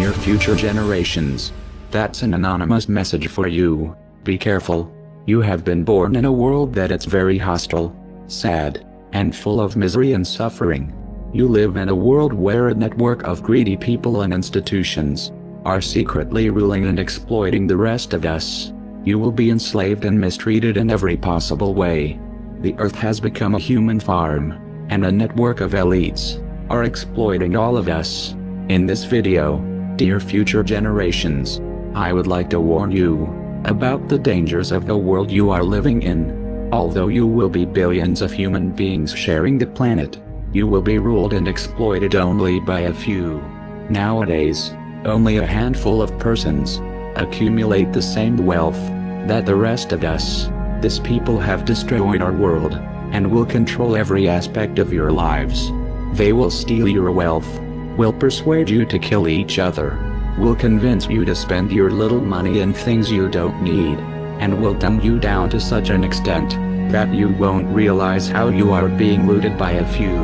Dear future generations. That's an anonymous message for you. Be careful. You have been born in a world that it's very hostile, sad, and full of misery and suffering. You live in a world where a network of greedy people and institutions are secretly ruling and exploiting the rest of us. You will be enslaved and mistreated in every possible way. The earth has become a human farm, and a network of elites are exploiting all of us. In this video, dear future generations, I would like to warn you about the dangers of the world you are living in. Although you will be billions of human beings sharing the planet, you will be ruled and exploited only by a few. Nowadays, only a handful of persons accumulate the same wealth that the rest of us. These people have destroyed our world and will control every aspect of your lives. They will steal your wealth, will persuade you to kill each other, will convince you to spend your little money in things you don't need, and will dumb you down to such an extent that you won't realize how you are being looted by a few.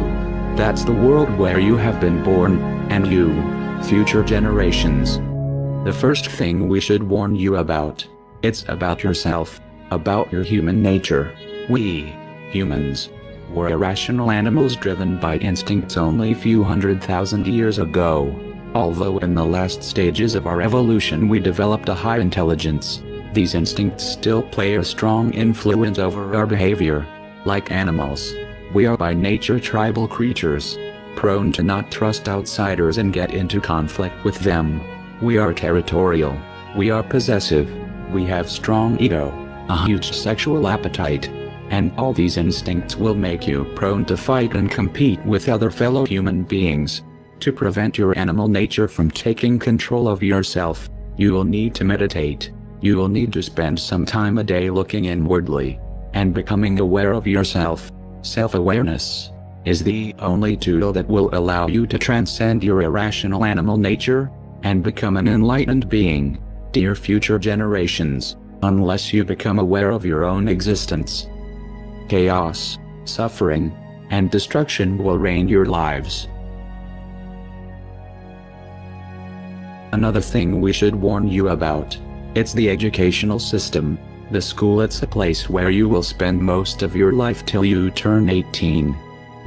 That's the world where you have been born, and you, future generations. The first thing we should warn you about, it's about yourself, about your human nature. We, humans, were irrational animals driven by instincts only a few 100,000 years ago. Although in the last stages of our evolution we developed a high intelligence, these instincts still play a strong influence over our behavior. Like animals, we are by nature tribal creatures, prone to not trust outsiders and get into conflict with them. We are territorial, we are possessive, we have strong ego, a huge sexual appetite, and all these instincts will make you prone to fight and compete with other fellow human beings. To prevent your animal nature from taking control of yourself, you will need to meditate. You will need to spend some time a day looking inwardly and becoming aware of yourself. Self-awareness is the only tool that will allow you to transcend your irrational animal nature and become an enlightened being. Dear future generations, unless you become aware of your own existence, chaos, suffering, and destruction will reign your lives. Another thing we should warn you about, it's the educational system. The school, it's a place where you will spend most of your life till you turn 18.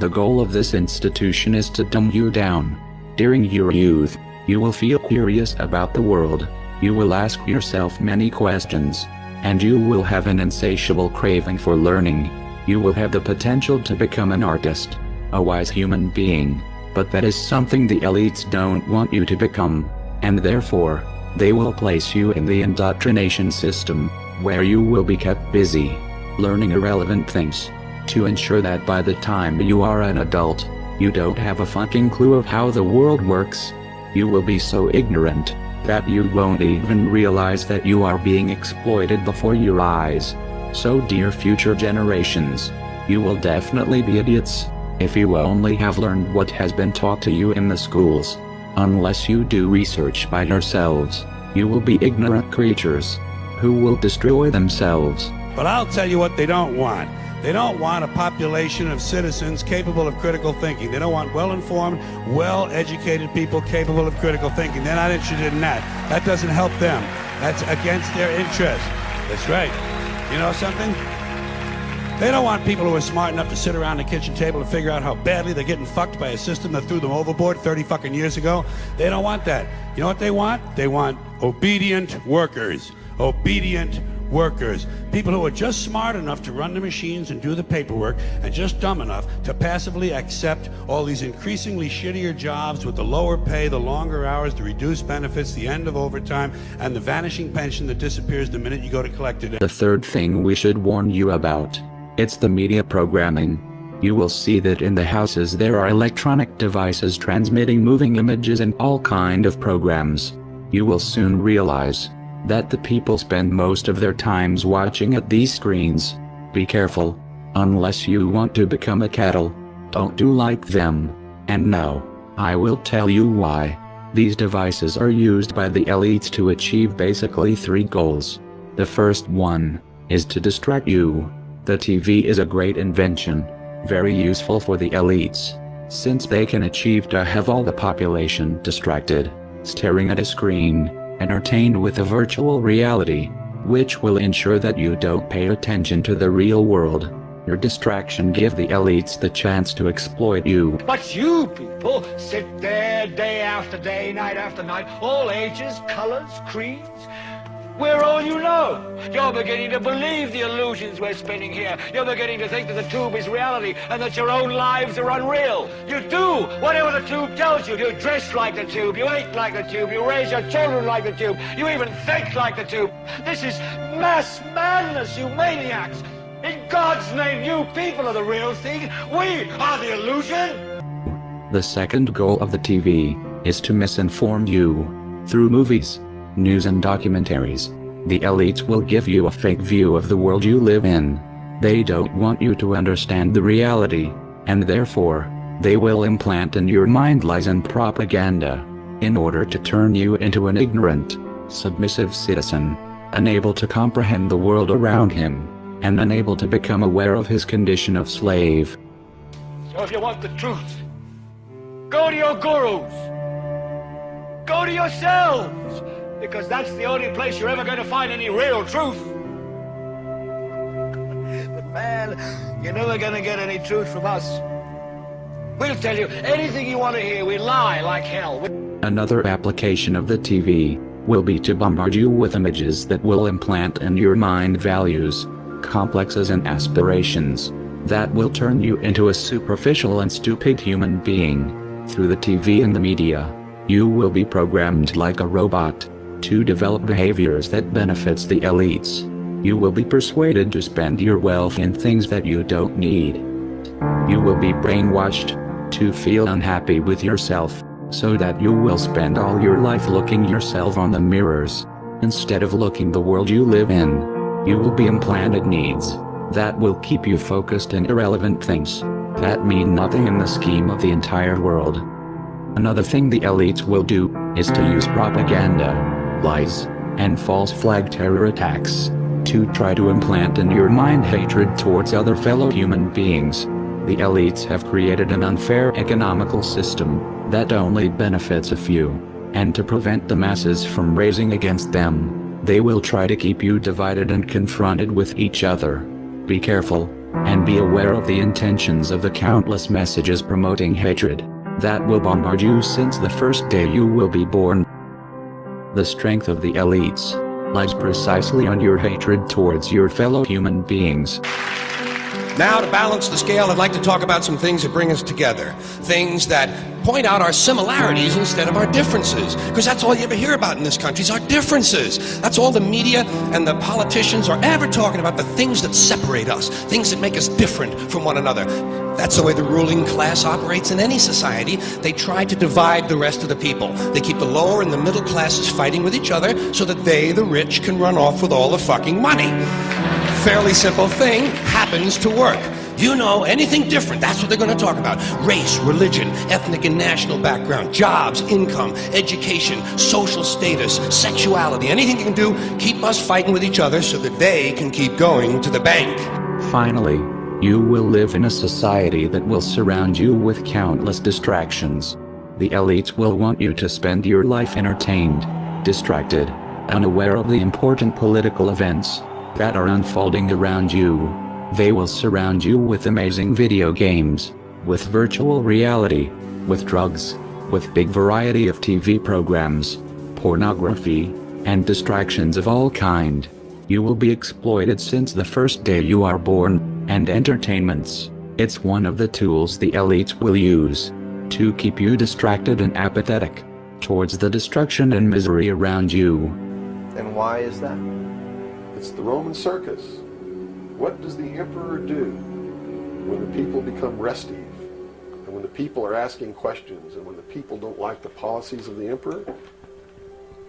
The goal of this institution is to dumb you down. During your youth, you will feel curious about the world. You will ask yourself many questions, and you will have an insatiable craving for learning. You will have the potential to become an artist, a wise human being, but that is something the elites don't want you to become, and therefore, they will place you in the indoctrination system, where you will be kept busy, learning irrelevant things, to ensure that by the time you are an adult, you don't have a fucking clue of how the world works. You will be so ignorant that you won't even realize that you are being exploited before your eyes. So dear future generations, you will definitely be idiots if you only have learned what has been taught to you in the schools. Unless you do research by yourselves, you will be ignorant creatures who will destroy themselves. But I'll tell you what they don't want. They don't want a population of citizens capable of critical thinking. They don't want well-informed, well-educated people capable of critical thinking. They're not interested in that. That doesn't help them. That's against their interest. That's right. You know something? They don't want people who are smart enough to sit around the kitchen table and figure out how badly they're getting fucked by a system that threw them overboard 30 fucking years ago. They don't want that. You know what they want? They want obedient workers. Obedient workers. People who are just smart enough to run the machines and do the paperwork, and just dumb enough to passively accept all these increasingly shittier jobs with the lower pay, the longer hours, the reduced benefits, the end of overtime, and the vanishing pension that disappears the minute you go to collect it. The third thing we should warn you about, it's the media programming. You will see that in the houses there are electronic devices transmitting moving images and all kind of programs. You will soon realize that the people spend most of their times watching at these screens. Be careful. Unless you want to become a cattle, don't do like them. And no, I will tell you why. These devices are used by the elites to achieve basically 3 goals. The first one is to distract you. The TV is a great invention, very useful for the elites, since they can achieve to have all the population distracted. staring at a screen, entertained with a virtual reality, which will ensure that you don't pay attention to the real world. Your distraction gives the elites the chance to exploit you. But you people sit there day after day, night after night, all ages, colors, creeds. We're all you know. You're beginning to believe the illusions we're spinning here. You're beginning to think that the tube is reality and that your own lives are unreal. You do whatever the tube tells you. You dress like the tube. You eat like the tube. You raise your children like the tube. You even think like the tube. This is mass madness, you maniacs. In God's name, you people are the real thing. We are the illusion. The second goal of the TV is to misinform you. Through movies, news and documentaries, the elites will give you a fake view of the world you live in. They don't want you to understand the reality, and therefore, they will implant in your mind lies and propaganda, in order to turn you into an ignorant, submissive citizen, unable to comprehend the world around him, and unable to become aware of his condition of slave. So if you want the truth, go to your gurus. Go to yourselves. Because that's the only place you're ever going to find any real truth. But man, you're never going to get any truth from us. We'll tell you anything you want to hear. We lie like hell. Another application of the TV will be to bombard you with images that will implant in your mind values, complexes and aspirations that will turn you into a superficial and stupid human being. Through the TV and the media, you will be programmed like a robot to develop behaviors that benefits the elites. You will be persuaded to spend your wealth in things that you don't need. You will be brainwashed to feel unhappy with yourself, so that you will spend all your life looking yourself on the mirrors, instead of looking the world you live in. You will be implanted needs that will keep you focused on irrelevant things that mean nothing in the scheme of the entire world. Another thing the elites will do is to use propaganda, lies, and false flag terror attacks to try to implant in your mind hatred towards other fellow human beings. The elites have created an unfair economical system that only benefits a few, and to prevent the masses from raising against them, they will try to keep you divided and confronted with each other. Be careful, and be aware of the intentions of the countless messages promoting hatred that will bombard you since the first day you will be born. The strength of the elites lies precisely on your hatred towards your fellow human beings. Now, to balance the scale, I'd like to talk about some things that bring us together. Things that point out our similarities instead of our differences. Because that's all you ever hear about in this country is our differences. That's all the media and the politicians are ever talking about, the things that separate us, things that make us different from one another. That's the way the ruling class operates in any society. They try to divide the rest of the people. They keep the lower and the middle classes fighting with each other so that they, the rich, can run off with all the fucking money. Fairly simple thing, happens to work. You know, anything different, that's what they're going to talk about. Race, religion, ethnic and national background, jobs, income, education, social status, sexuality, anything you can do, keep us fighting with each other so that they can keep going to the bank. Finally, you will live in a society that will surround you with countless distractions. The elites will want you to spend your life entertained, distracted, unaware of the important political events that are unfolding around you. They will surround you with amazing video games, with virtual reality, with drugs, with big variety of TV programs, pornography, and distractions of all kind. You will be exploited since the first day you are born, and entertainments. It's one of the tools the elites will use to keep you distracted and apathetic towards the destruction and misery around you. And why is that? It's the Roman circus. What does the emperor do when the people become restive, and when the people are asking questions, and when the people don't like the policies of the emperor?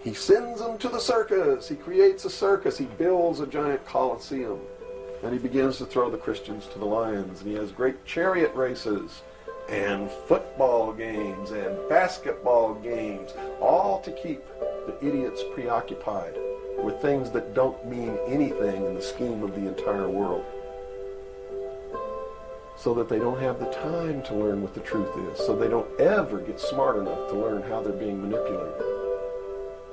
He sends them to the circus. He creates a circus. He builds a giant coliseum, and he begins to throw the Christians to the lions, and he has great chariot races and football games and basketball games, all to keep the idiots preoccupied with things that don't mean anything in the scheme of the entire world, so that they don't have the time to learn what the truth is, so they don't ever get smart enough to learn how they're being manipulated.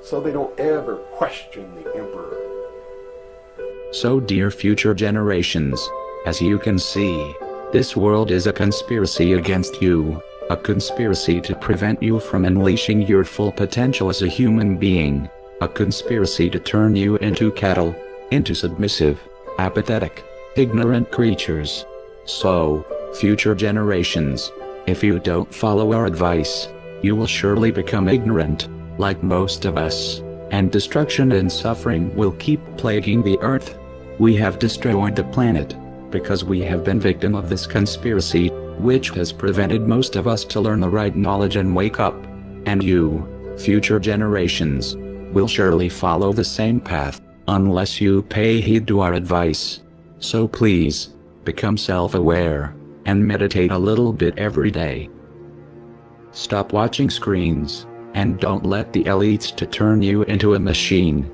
so they don't ever question the emperor. So dear future generations, as you can see, this world is a conspiracy against you, a conspiracy to prevent you from unleashing your full potential as a human being, a conspiracy to turn you into cattle, into submissive, apathetic, ignorant creatures. So, future generations, if you don't follow our advice, you will surely become ignorant, like most of us, and destruction and suffering will keep plaguing the earth. We have destroyed the planet, because we have been victim of this conspiracy, which has prevented most of us to learn the right knowledge and wake up. And you, future generations, will surely follow the same path, unless you pay heed to our advice. So please, become self-aware, and meditate a little bit every day. Stop watching screens, and don't let the elites to turn you into a machine.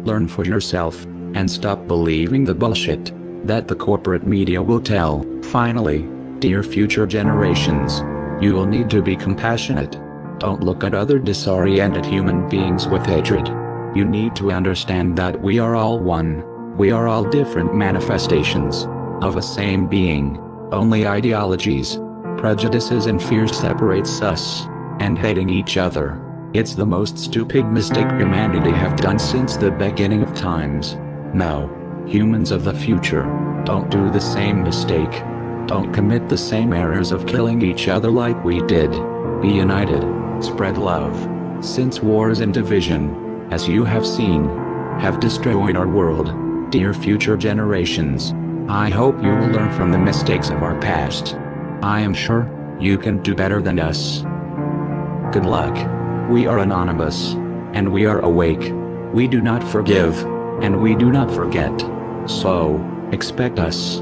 Learn for yourself, and stop believing the bullshit that the corporate media will tell. Finally, dear future generations, you will need to be compassionate. Don't look at other disoriented human beings with hatred. You need to understand that we are all one. We are all different manifestations of a same being. Only ideologies, prejudices and fears separates us, and hating each other. It's the most stupid mistake humanity have done since the beginning of times. Now, humans of the future, don't do the same mistake. Don't commit the same errors of killing each other like we did. Be united, spread love, since wars and division, as you have seen, have destroyed our world. Dear future generations, I hope you will learn from the mistakes of our past. I am sure you can do better than us. Good luck. We are anonymous, and we are awake. We do not forgive, and we do not forget. So, expect us.